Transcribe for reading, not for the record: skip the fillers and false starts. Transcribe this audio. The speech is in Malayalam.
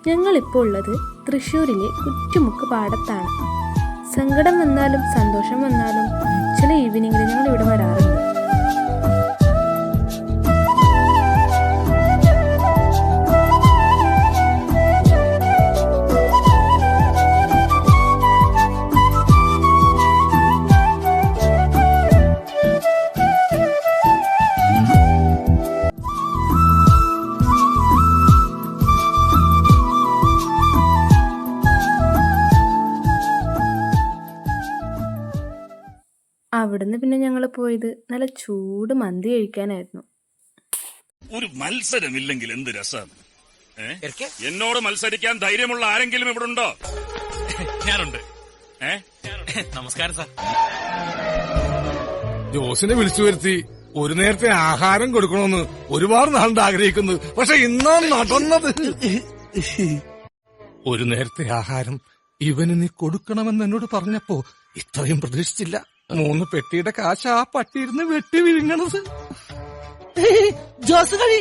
ഞങ്ങളിപ്പോൾ ഉള്ളത് തൃശ്ശൂരിലെ കുറ്റുമുക്ക് പാടത്താണ്. സങ്കടം വന്നാലും സന്തോഷം വന്നാലും ചില ഈവനിങ്ങിൽ ഞങ്ങൾ ഇവിടെ വരാറുണ്ട്. അവിടുന്ന് പിന്നെ ഞങ്ങൾ പോയത് നല്ല ചൂട് മന്തി കഴിക്കാനായിരുന്നു. ഒരു മത്സരമില്ലെങ്കിൽ എന്ത് രസമാണ്. എന്നോട് മത്സരിക്കാൻ ധൈര്യമുള്ള ആരെങ്കിലും ഇവിടെ ഉണ്ടോ? ഞാനുണ്ട്. നമസ്കാരം സാർ. ജോസിനെ വിളിച്ചു വരുത്തി ഒരു നേരത്തെ ആഹാരം കൊടുക്കണമെന്ന് ഒരുപാട് നാളുണ്ട് ആഗ്രഹിക്കുന്നു. പക്ഷെ ഇന്നാണ് നടന്നത്. ഒരു നേരത്തെ ആഹാരം ഇവന് നീ കൊടുക്കണമെന്ന് എന്നോട് പറഞ്ഞപ്പോ ഇത്രയും പ്രതീക്ഷിച്ചില്ല. 3 പെട്ടിയുടെ കാശ് ആ പട്ടിയിരുന്ന് വെട്ടി വിഴുങ്ങണത്. ജോസ് കഴി